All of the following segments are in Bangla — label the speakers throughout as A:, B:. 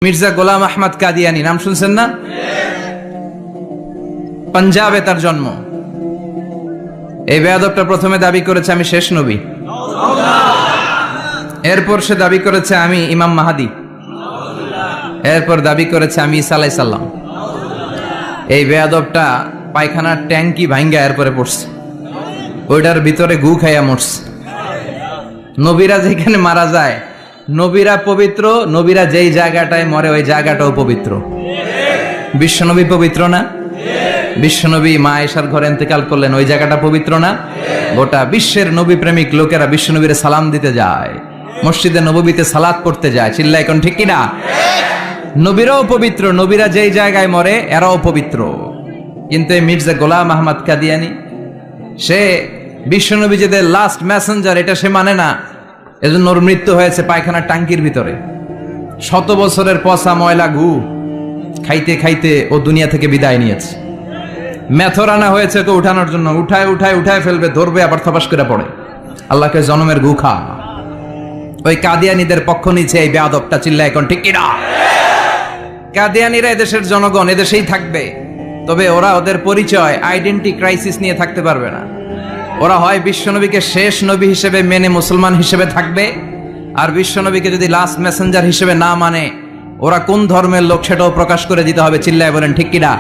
A: মির্জা গোলাম আহমদ কাদিয়ানি নাম শুনছেন না? পাঞ্জাবে তার জন্ম। এই বেয়াদবটা প্রথমে দাবি করেছে আমি শেষ নবী, এরপর সে দাবি করেছে আমি ইমাম মাহাদি, এরপর দাবি করেছে আমি ঈসা আলাইহিস সালাম। এই বেয়াদবটা পায়খানার ট্যাঙ্কি ভাঙ্গা এরপরে পড়ছে, ওইটার ভিতরে গু খাইয়া মরছে। নবীরা যেখানে মারা যায়, নবীরা পবিত্র, নবীরা যেই জায়গাটায় মরে ওই জায়গাটাও পবিত্র। বিশ্বনবী পবিত্র না? বিশ্বনবী মা আয়েশার ঘরে ইন্তেকাল করলেন, ওই জায়গাটা পবিত্র না? গোটা বিশ্বের নবী প্রেমিক লোকেরা বিশ্বনবীর সালাম দিতে যায়, মসজিদে নববীতে সালাত পড়তে যায়। চিল্লা এখন ঠিক কিনা? নবীরাও পবিত্র, নবীরা যেই জায়গায় মরে এরাও পবিত্র। কিন্তু এই মির্জা গোলাম আহমদ কাদিয়ানি, সে বিশ্বনবী যে লাস্ট মেসেঞ্জার এটা সে মানে না, এজন্য ওর মৃত্যু হয়েছে পায়খানার টাঙ্কির ভিতরে। 100 বছরের পচা ময়লা গু খাইতে খাইতে ও দুনিয়া থেকে বিদায় নিয়েছে। মেথর আনা হয়েছে ওকে উঠানোর জন্য, উঠায় ফেলবে, ধরবে, আবার থপাস করে পড়ে। আল্লাহকে জনমের গু খা। ওই কাদিয়ানীদের পক্ষ নিচ্ছে এই বেয়াদবটা। চিল্লা এখন ঠিক কিনা? কাদিয়ানীরা এদেশের জনগণ, এদেশেই থাকবে, তবে ওরা ওদের পরিচয় আইডেন্টি ক্রাইসিস নিয়ে থাকতে পারবে না। ওরা হয় বিশ্বনবীকে শেষ নবী হিসেবে মেনে মুসলমান হিসেবে থাকবে, আর বিশ্বনবীকে যদি লাস্ট মেসেঞ্জার হিসেবে না মানে ওরা কোন ধর্মের লোক সেটাও প্রকাশ করে দিতে হবে। চিল্লায় বলেন ঠিক কিনা?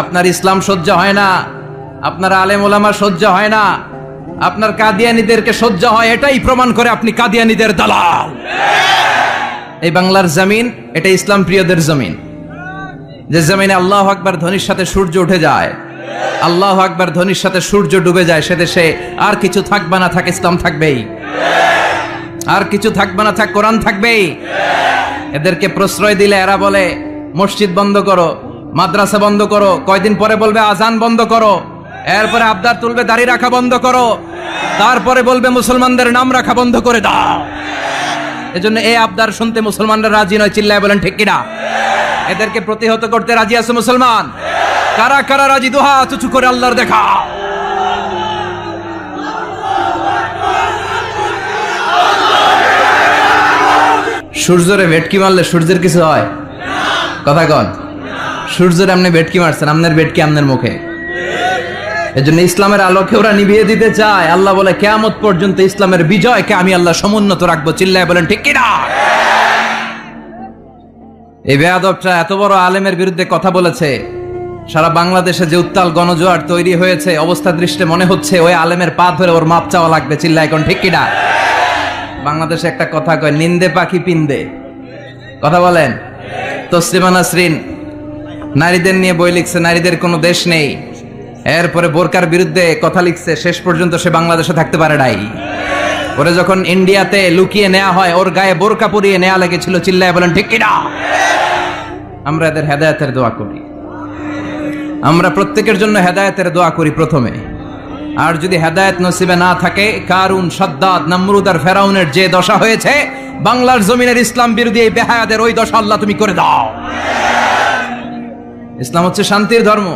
A: আপনার ইসলাম সহ্য হয় না, আপনার আলেম ওলামা সহ্য হয় না, আপনার কাদিয়ানীদেরকে সহ্য হয়, এটাই প্রমাণ করে আপনি কাদিয়ানীদের দালাল। এই বাংলার জমিন এটা ইসলাম প্রিয়দের জমিন, যে জমিনে আল্লাহু আকবার ধ্বনির সাথে সূর্য উঠে যায়, আল্লাহু আকবার ধ্বনির সাথে সূর্য ডুবে যায়, সে দেশে আর কিছু থাকবে না থাক ইসলাম থাকবেই, আর কিছু থাকবে না থাক কোরআন থাকবেই। এদেরকে প্রশ্রয় দিলে এরা বলে মসজিদ বন্ধ করো, মাদ্রাসা বন্ধ করো, কয়দিন পরে বলবে আজান বন্ধ করো, এরপরে আবদার তুলবে দাড়ি রাখা বন্ধ করো, তারপরে বলবে মুসলমানদের নাম রাখা বন্ধ করে দাও। এজন্য এই আবদার শুনতে মুসলমানরা রাজি নয়। চিল্লায় বলেন ঠিক কিনা? এদেরকে প্রতিহত করতে রাজি আছে মুসলমান? কারা কারা রাজি? দুহা চুচু করে আল্লাহর দেখা। সূর্যরে ভেটকি মারলে সূর্যের কিছু হয়? কথা কন। সূর্যের আপনি ভেটকি মারছেন, আপনার ভেটকি আপনার মুখে। এজন্য ইসলামের আলোকে ওরা নিভিয়ে দিতে চায়। আল্লাহ বলে কিয়ামত পর্যন্ত ইসলামের বিজয়কে আমি আল্লাহ সমুন্নত রাখবো। চিল্লায় বলেন ঠিক কিনা? এই বেয়াদবটা এত বড় আলেমের বিরুদ্ধে কথা বলেছে, সারা বাংলাদেশে যে উত্তাল গণজোয়ার তৈরি হয়েছে, অবস্থা দৃষ্টে মনে হচ্ছে ওই আলেমের পা ধরে ওর মাপ চাওয়া লাগবে। চিল্লা এখন ঠিক কিনা? বাংলাদেশে একটা কথা কয়, নিন্দে পাখি পিন্দে। কথা বলেন। তসলিমা নাসরিন নারীদের নিয়ে বই লিখছে, নারীদের কোনো দেশ নেই, এরপরে বোরকার বিরুদ্ধে কথা লিখছে, শেষ পর্যন্ত সে বাংলাদেশে থাকতে পারে নাই। ওরে যখন ইন্ডিয়াতে লুকিয়ে নেওয়া হয়, ওর গায়ে বোরকা পরিয়ে নেওয়া লেগেছিল। চিল্লায় বলেন ঠিক কিনা? আমরা এদের হেদায়েতের দোয়া করি, আমরা প্রত্যেকের জন্য হেদায়েতের দোয়া করি প্রথমে। আর যদি হেদায়েত নসিবে না থাকে, কারুন, সাদ্দাত, নমরুদ আর ফেরাউনের যে দশা হয়েছে, বাংলার জমিনের ইসলাম বিরোধী এই বেহায়াদের ওই দশা আল্লাহ তুমি করে দাও। ইসলাম হচ্ছে শান্তির ধর্ম।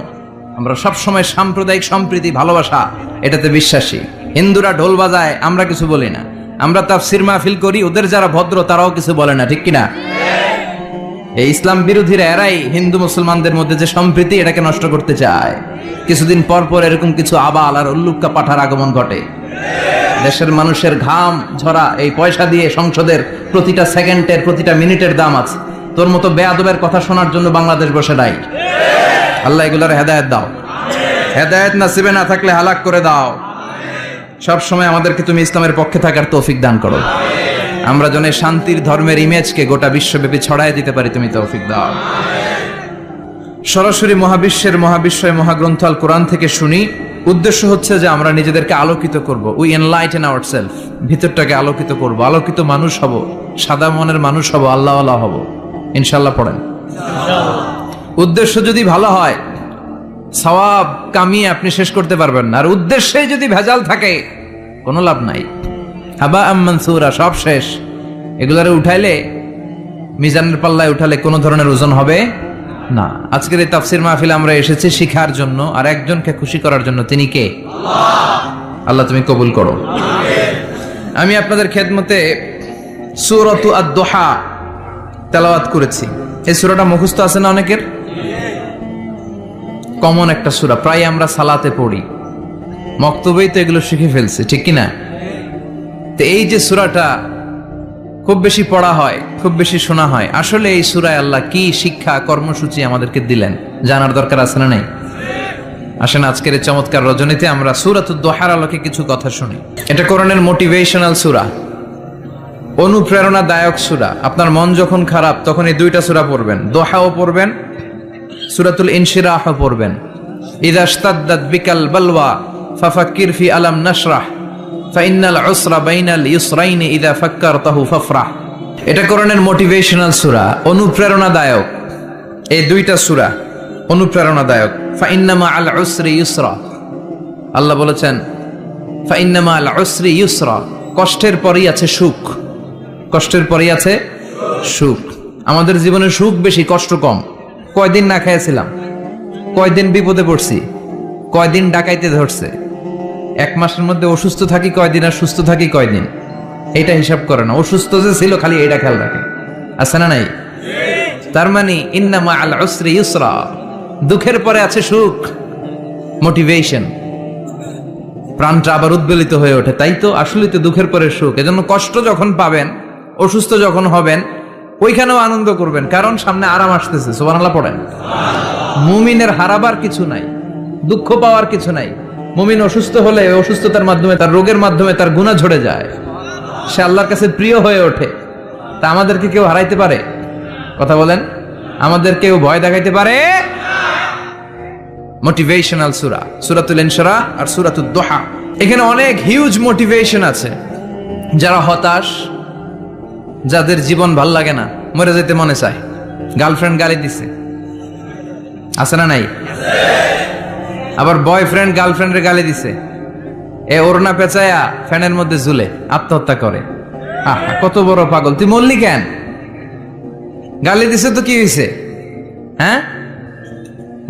A: আমরা সব সময় সাম্প্রদায়িক সম্প্রীতি, ভালোবাসা এটাতে বিশ্বাসী। হিন্দুরা ঢোল বাজায়, আমরা কিছু বলি না। আমরা তাফসীর মাহফিল করি, ওদের যারা ভদ্র তারাও কিছু বলে না। ঠিক কিনা? এই ইসলাম বিরোধীরা এরাই হিন্দু মুসলমানদের মধ্যে যে সম্প্রীতি এটাকে নষ্ট করতে চায়। কিছুদিন পর পর এরকম কিছু আবাল আর উল্লুক্কা পাঠার আগমন ঘটে। দেশের মানুষের ঘাম ঝরা এই পয়সা দিয়ে সংসদের প্রতিটা সেকেন্ডের, প্রতিটা মিনিটের দাম আছে। তোর মতো বেয়াদবের কথা শোনার জন্য বাংলাদেশ বসে নাই। আল্লাহ এগুলোর হেদায়েত দাও, হেদায়েত নসিবে না থাকলে হালাক করে দাও। সব সময় আমাদেরকে তুমি ইসলামের পক্ষে থাকার তৌফিক দান করো। আমরা যেন শান্তির ধর্মের ইমেজকে গোটা বিশ্বব্যাপী ছড়ায় দিতে পারি, তুমি তৌফিক দাও। সরাসরি মহাবিশ্বের মহাবিশ্বয় মহাগ্রন্থ আল কোরআন থেকে শুনি। উদ্দেশ্য হচ্ছে যে আমরা নিজেদেরকে আলোকিত করব। উই এনলাইটেন আওয়ারসেলফ, ভিতরটাকে আলোকিত করব, আলোকিত মানুষ হব, সাদা মনের মানুষ হব, আল্লাহওয়ালা হব ইনশাআল্লাহ। পড়েন। উদ্দেশ্য যদি ভালো হয়, সওয়াব কামিয়ে আপনি শেষ করতে পারবেন না। আর উদ্দেশ্যে যদি ভেজাল থাকে, কোনো লাভ নাই। হাবা মানসুরা, সব শেষ। এগুলারে উঠাইলে, মিজানের পাল্লায় উঠালে কোনো ধরনের ওজন হবে না। আজকের এই তাফসীর মাহফিলে আমরা এসেছি শিখার জন্য আর একজনকে খুশি করার জন্য। তিনি কে? আল্লাহ তুমি কবুল করো। আমি আপনাদের খেদমতে সূরাতু আদ-দুহা তেলাওয়াত করেছি। এই সূরাটা মুখস্থ আছে না অনেকের? কমন একটা সূরা, প্রায় আমরা সালাতে পড়ি, মক্তবেই তো এগুলো শিখে ফেলছি, ঠিক কিনা? তো এই যে সূরাটা খুব বেশি পড়া হয়, খুব বেশি শোনা হয়, আসলে এই সূরায় আল্লাহ কি শিক্ষা কর্মসূচি আমাদেরকে দিলেন জানার দরকার আছে না নাই? আসেন আজকের এই চমৎকার রজনীতে আমরা সূরাতুদ দুহার আলোকে কিছু কথা শুনি। এটা কোরআনের মোটিভেশনাল সূরা, অনুপ্রেরণাদায়ক সূরা। আপনার মন যখন খারাপ তখন এই দুইটা সূরা পড়বেন, দোহাও পড়বেন, সূরাতুল ইনশিরাহও পড়বেন। ইযা ইশতাদ্দাত বিকাল বালওয়া ফাফাক্কির ফি আলাম নাশরাহ ফাইন্নাল উসরা বাইনাল ইউসরাইনি ইযা ফাক্কারতাহু ফাফরাহ। এটা কোরআনের মোটিভেশনাল সূরা, অনুপ্রেরণাদায়ক। এই দুইটা সূরা অনুপ্রেরণাদায়ক। ফাইন্না মাআল উসরি ইউসরা, আল্লাহ বলেছেন ফাইন্না মাআল উসরি ইউসরা, কষ্টের পরেই আছে সুখ, কষ্টের পরেই আছে সুখ। আমাদের জীবনে সুখ বেশি, কষ্ট কম। কয়দিন না খেয়েছিলাম, কয়দিন বিপদে পড়ছি, কয়দিন ডাকাইতে ধরছে, এক মাসের মধ্যে অসুস্থ থাকি কয়দিন আর সুস্থ থাকি কয়দিন, এটা হিসাব করে না। অসুস্থ যে ছিল খালি এটা খেয়াল রাখে, আছে না নাই? তার মানে ইন্না মাআল উসরি ইউসরা, দুঃখের পরে আছে সুখ, মোটিভেশন। প্রাণটা আবার উদ্বেলিত হয়ে ওঠে, তাই তো আসলে তো দুঃখের পরে সুখ। এজন্য কষ্ট যখন পাবেন, অসুস্থ যখন হবেন, ওইখানেও আনন্দ করবেন, কারণ সামনে আরাম আসতেছে। সুবহানাল্লাহ পড়েন। মুমিনের হারাবার কিছু নাই, দুঃখ পাওয়ার কিছু নাই। মুমিন অসুস্থ হলে অসুস্থতার মাধ্যমে, তার রোগের মাধ্যমে তার গুনাহ ঝরে যায়, সে আল্লাহর কাছে প্রিয় হয়ে ওঠে। তা আমাদেরকে কেউ হারাইতে পারে? কথা বলেন, আমাদের কেউ ভয় দেখাইতে পারে? মোটিভেশনাল সূরা, সূরাতুল ইনশিরাহ আর সূরাতুদ দুহা। এখানে অনেক হিউজ মোটিভেশন আছে। যারা হতাশ, যাদের জীবন ভাল লাগে না, মরে যেতে মনে চায়, গার্লফ্রেন্ড গালি দিছে, আছে না নাই? আবার বয়ফ্রেন্ড গার্লফ্রেন্ডের গালি দিছে, এ ওড়না পেঁচায়া ফ্যানের মধ্যে ঝুলে আত্মহত্যা করে। আহা, কত বড় পাগল, তুই মরলি কেন? গালি দিছে তো কি হয়েছে? হ্যাঁ,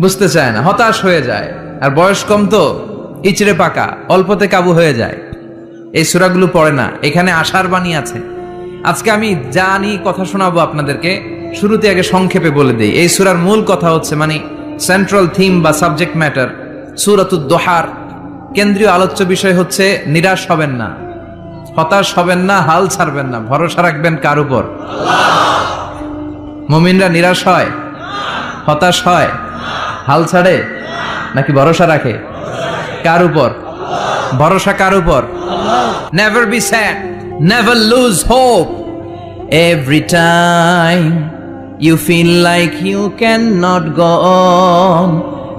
A: বুঝতে চায় না, হতাশ হয়ে যায়। আর বয়স কম তো, ইচড়ে পাকা, অল্পতে কাবু হয়ে যায়। এই সূরাগুলো পড়ে না, এখানে আশার বাণী আছে। আজকে আমি জানি কথা শোনাবো আপনাদেরকে, শুরুতে আগে সংক্ষেপে বলে দেই। এই সূরার মূল কথা হচ্ছে, মানে সেন্ট্রাল থিম বা সাবজেক্ট ম্যাটার, সূরাতুদ দুহার কেন্দ্রীয় আলোচ্য বিষয় হচ্ছে নিরাশ হবেন না, হতাশ হবেন না, হাল ছাড়বেন না, ভরসা রাখবেন কার উপর? মুমিনরা নিরাশ হয়, হতাশ হয়, হাল ছাড়ে নাকি ভরসা রাখে? কার উপর ভরসা? কার উপর? Never be sad, never lose hope. Every time you feel like you cannot go on,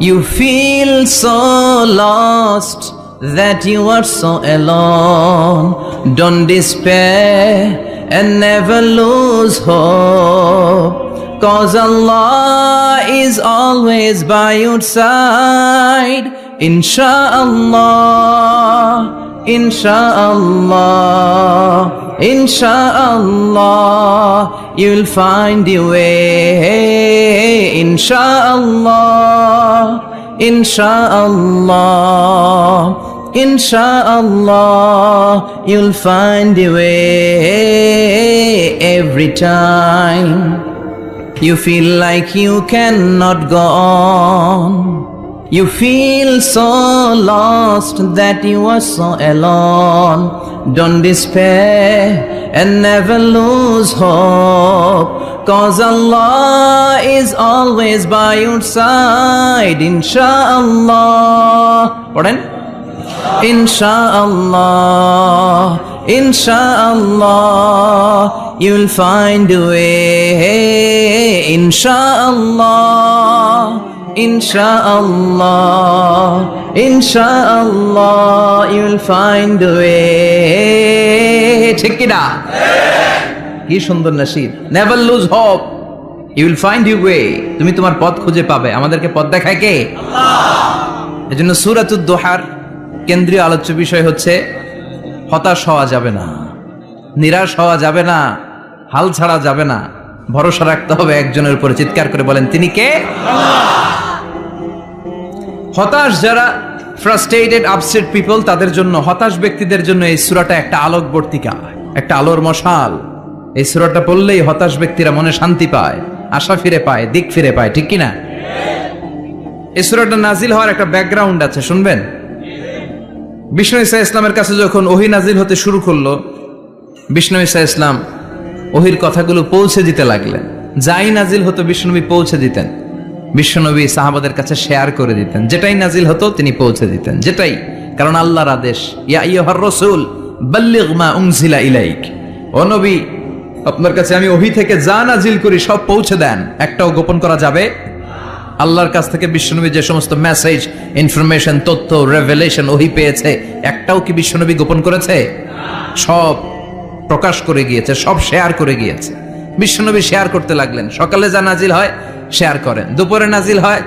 A: you feel so lost that you are so alone. Don't despair and never lose hope, 'cause Allah is always by your side. Insha'Allah, Insha'Allah, Insha'Allah, you'll find your way. Insha'Allah, Insha'Allah, Insha'Allah, you'll find your way. Every time you feel like you cannot go on, you feel so lost that you are so alone. Don't despair and never lose hope, 'cause Allah is always by your side. Insha'Allah, pardon? Insha'Allah, Insha'Allah, you'll find a way. Insha'Allah, Insha'Allah, Insha'Allah, you'll find a way. ঠিক কি না? কি সুন্দর নসিব। Never lose hope, you will find your way. তুমি তোমার পথ খুঁজে পাবে। আমাদেরকে পথ দেখায় কে? আল্লাহ। এজন্য সূরাতুদ দুহার কেন্দ্রীয় আলোচ্য বিষয় হচ্ছে হতাশ হওয়া যাবে না, নিরাশ হওয়া যাবে না, হাল ছাড়া যাবে না, ভরসা রাখতে হবে একজনের উপরে। চিৎকার করে বলেন, তিনি কে? হতাশ যারা, ফ্রাস্ট্রেটেড আপসেট পিপল, তাদের জন্য, হতাশ ব্যক্তিদের জন্য এই সূরাটা একটা আলোকবর্তিকা, একটা আলোর মশাল। এই সূরাটা পড়লেই হতাশ ব্যক্তিরা মনে শান্তি পায়, আশা ফিরে পায়, দিক ফিরে পায়, ঠিক কিনা? এই সূরাটা নাজিল হওয়ার একটা ব্যাকগ্রাউন্ড আছে, শুনবেন। বিষ্ণু ঈসা ইসলামের কাছে যখন ওহী নাজিল হতে শুরু করলো, বিষ্ণু ঈসা ইসলাম ওহীর কথাগুলো পৌঁছে দিতে লাগলেন। যাই নাজিল হতো বিশ্বনবী পৌঁছে দিতেন, বিশ্বনবী সাহাবাদের কাছে শেয়ার করে দিতেন। যেটাই নাজিল হতো তিনি পৌঁছে দিতেন, যেটাই, কারণ আল্লাহর আদেশ, ইয়া আইয়ুহার রাসূল বাল্লিগ মা উনজিলা ইলাইক, ও নবী আপনার কাছে আমি ওহী থেকে যা নাজিল করি সব পৌঁছে দেন, একটাও গোপন করা যাবে। আল্লাহর কাছ থেকে বিশ্বনবী যে সমস্ত মেসেজ, ইনফরমেশন, তথ্য, রেভেলেশন ওহী পেয়েছে, একটাও কি বিশ্বনবী গোপন করেছে? সব প্রকাশ করে গিয়েছে, সব শেয়ার করে গিয়েছে। বিশ্বনবী শেয়ার করতে লাগলেন। সকালে যা নাজিল হয় শেয়ার করেন, দুপুরে নাজিল হয়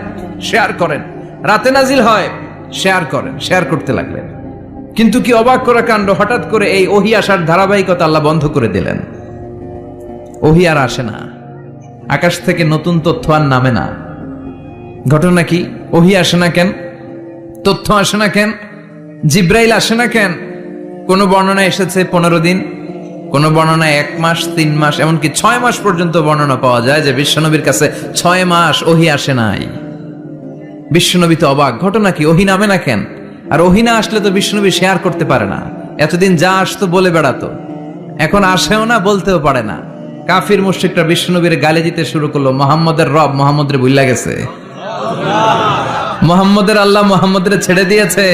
A: শেয়ার করেন, রাতে নাজিল হয় শেয়ার করেন, শেয়ার করতে লাগলেন। কিন্তু কি অবাক করা কাণ্ড, হঠাৎ করে এই ওহী আসার ধারাবাহিকতা আল্লাহ বন্ধ করে দিলেন। ওহী আর আসে না, আকাশ থেকে নতুন তথ্য আর নামে না। ঘটনা কি? ওহী আসে না কেন? তথ্য আসে না কেন? জিব্রাইল আসে না কেন? কোন বর্ণনায় এসেছে 15 দিন, কোন বর্ণনায় 1 মাস, 3 মাস, এমনকি 6 মাস পর্যন্ত বর্ণনা পাওয়া যায় যে বিশ্বনবীর কাছে 6 মাস ওহী আসে নাই। বিশ্বনবী তো অবাক, ঘটনা কি? ওহী নামে না কেন? আর ওহী না আসলে তো বিশ্বনবী শেয়ার করতে পারে না। এতদিন যা আসতো বলে বেড়াতো, এখন আসেও না, বলতেও পারে না। কাফির মুশরিকরা বিশ্বনবীর গালি দিতে শুরু করলো, মুহাম্মদের রব মুহাম্মদরে ভুইলা গেছে, মুহাম্মদের আল্লাহ মুহাম্মদরে ছেড়ে দিয়েছে।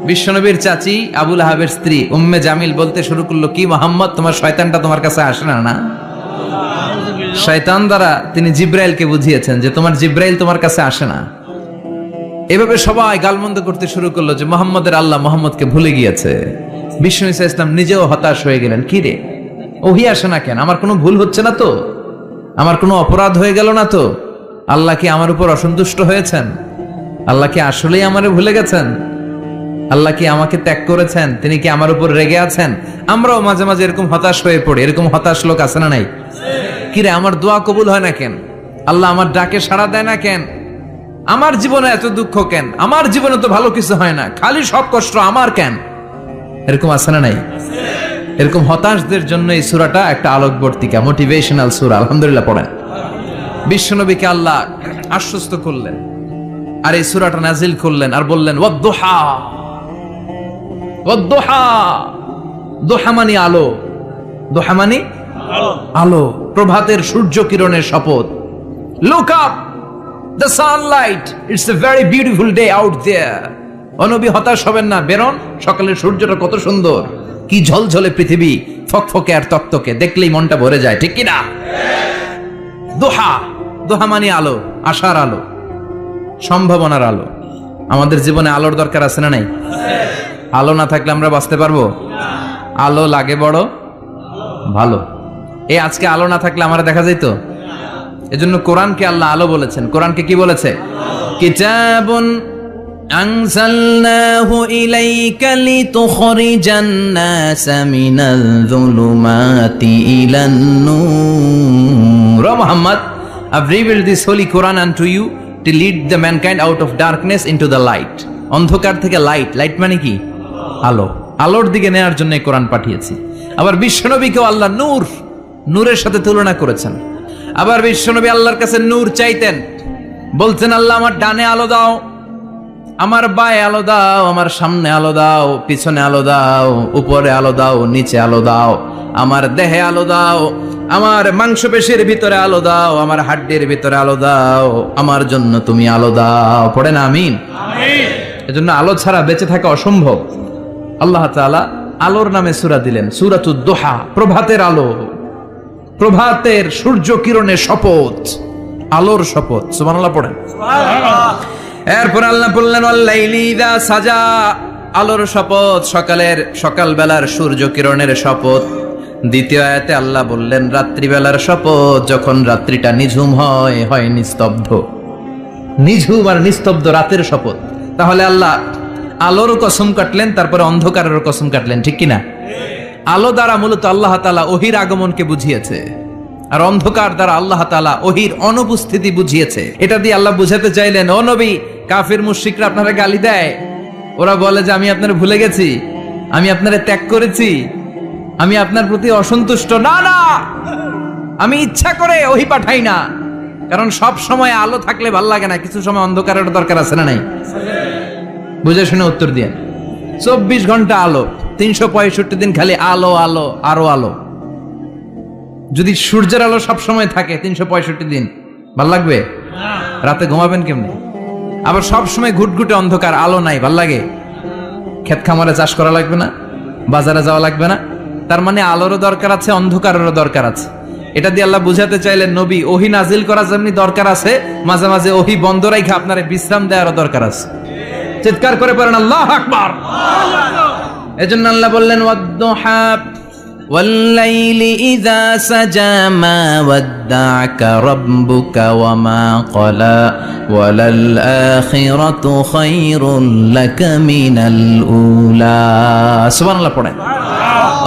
A: বিশ্বনবীর চাচি আবু লাহাবের স্ত্রী উম্মে জামিল বলতে শুরু করলো, কি মুহাম্মদ, তোমার শয়তানটা তোমার কাছে আসে না? না, শয়তান দ্বারা তিনি জিব্রাইলকে বুঝিয়েছেন যে তোমার জিব্রাইল তোমার কাছে আসে না। এভাবে সবাই গালমন্দ করতে শুরু করলো যে মুহাম্মদের আল্লাহ মুহাম্মদকে ভুলে গিয়েছে। বিষ্ণু ঈসা ইসলাম নিজেও হতাশ হয়ে গেলেন। কি রে, ওহী আসে না কেন? আমার কোনো ভুল হচ্ছে না তো? আমার কোনো অপরাধ হয়ে গেল না তো? আল্লাহ কি আমার উপর অসন্তুষ্ট হয়েছেন? আল্লাহ কি আসলেই আমারে ভুলে গেছেন? আল্লাহ কি আমাকে ত্যাগ করেছেন? তিনি কি আমার উপর রেগে আছেন? আমরাও মাঝে মাঝে এরকম হতাশ হয়ে পড়ি। এরকম হতাশ লোক আছে না নাই? কিরে, আমার দোয়া কবুল হয় না কেন? আল্লাহ আমার ডাকে সাড়া দেয় না কেন? আমার জীবনে এত দুঃখ কেন? আমার জীবনে তো ভালো কিছু হয় না, খালি সব কষ্ট আমার কেন? এরকম আছে না নাই? এরকম হতাশদের জন্য এই সূরাটা একটা আলোকবর্তিকা, মোটিভেশনাল সূরা। আলহামদুলিল্লাহ পড়েন। বিশ্বনবীকে আল্লাহ আশ্বস্ত করলেন আর এই সূরাটা নাজিল করলেন আর বললেন, ওয়াদ-দুহা, ওয়াদ-দুহা, দুহা মানে আলো, দুহা মানে আলো, প্রভাতের সূর্য কিরণের শপথ। Look up, the sunlight, it's a very beautiful day out there. ও নবী, হতাশ হবেন না, বেরোন, সকালের সূর্যটা কত সুন্দর, কি ঝলঝলে পৃথিবী, ফকফকে আর তকতকে, দেখলেই মনটা ভরে যায়, ঠিক কিনা? দোহা, দোহা মানে আলো, আশার আলো, সম্ভাবনার আলো। আমাদের জীবনে আলোর দরকার আছে না নাই? আলো না থাকলে আমরা বাঁচতে পারবো? আলো লাগে বড় ভালো। এই আজকে আলো না থাকলে আমরা দেখা যাইতো? এজন্য কোরআনকে আল্লাহ আলো বলেছেন। কোরআনকে কি বলেছে? কিতাবুন আনজালনাহু ইলাইকা লিতুখরিজান নাসা মিনাল যুলুমাতি ইলান নূর। ও Muhammad, I've revealed this holy Quran unto you to lead the mankind out of darkness into the light. অন্ধকার থেকে লাইট, লাইট মানে কি? আলো, আলোর দিকে নেয়ার জন্য কোরআন পাঠিয়েছি। আবার বিশ্বনবীকেও আল্লাহ নূর, নূরের সাথে তুলনা করেছেন। আবার বিশ্বনবী আল্লাহর কাছে নূর চাইতেন, বলতেন, আল্লাহ আমার ডানে আলো দাও, আমার বায়ে আলো দাও, আমার সামনে আলো দাও, পিছনে আলো দাও, উপরে আলো দাও, নিচে আলো দাও, আমার দেহে আলো দাও, আমার মাংসপেশির ভিতরে আলো দাও, আমার হাড্ডির ভিতরে আলো দাও, আমার জন্য তুমি আলো দাও। পড়েন আমিন। এজন্য আলো ছাড়া বেঁচে থাকা অসম্ভব। আল্লাহ তাআলা আলোর নামে সূরা দিলেন, সূরাতুদ দুহা, প্রভাতের আলো, প্রভাতের সূর্য কিরণের শপথ, আলোর শপথ। সুবহানাল্লাহ পড়েন। এরপর আল্লাহ বললেন, ওয়াল-লাইলি ইযা সাজা, আলোর শপথ, সকালের, সকালবেলার সূর্য কিরণের শপথ। দ্বিতীয় আয়াতে আল্লাহ বললেন, রাত্রিবেলার শপথ, যখন রাত্রিটা নিঝুম হয়, হয় নিস্তব্ধ, নিঝুম আর নিস্তব্ধ রাতের শপথ। তাহলে আল্লাহ আলোরও কসম কাটলেন, তারপরে অন্ধকারেরও কসম কাটলেন, ঠিক কিনা? আলো দ্বারা মূলত আল্লাহ তাআলা ওহীর আগমনকে বুঝিয়েছে, আর অন্ধকার দ্বারা আল্লাহ তাআলা ওহীর অনুপস্থিতি বুঝিয়েছে। এটা দিয়ে আল্লাহ বুঝাতে চাইলেন, ও নবী, কাফির মুশরিকরা আপনারা গালি দেয়, ওরা বলে যে আমি আপনারা ভুলে গেছি, আমি আপনারা ত্যাগ করেছি, আমি আপনার প্রতি অসন্তুষ্ট না, না, আমি ইচ্ছা করে ওহী পাঠাই না। কারণ সব সময় আলো থাকলে ভাল লাগে না, কিছু সময় অন্ধকারের দরকার আছে না নাই? বুঝে শুনে উত্তর দিয়ে। 24 ঘন্টা আলো, 365 দিন খালি আলো আলো আরো আলো। যদি সূর্যের আলো সব সময় থাকে 365 দিন, ভাল লাগবে? রাতে ঘুমাবেন কেমনে? আবার সব সময় ঘুটঘুটে অন্ধকার, আলো নাই, ভাল লাগে? ক্ষেত খামারে চাষ করা লাগবে না, বাজারে যাওয়া লাগবে না। তার মানে আলোরও দরকার আছে, অন্ধকারেরও দরকার আছে। এটা দিয়ে আল্লাহ বুঝাতে চাইলেন, নবী ওহী নাজিল করা যেমনি দরকার আছে, মাঝে মাঝে ওহী বন্ধ রাখা আপনার বিশ্রাম দেওয়ারও দরকার আছে। চিৎকার করে পড়েন আল্লাহু আকবার। এজন্য আল্লাহ বললেন, ওয়াদ-দুহা ওয়াল-লাইলি ইযা সাজা মা ওয়াদ্দা'আকা রাব্বুকা ওয়া মা ক্বালা ওয়ালাল আখিরাতু খায়রুল লাকা মিনাল উলা। সুবহানাল্লাহ পড়েন।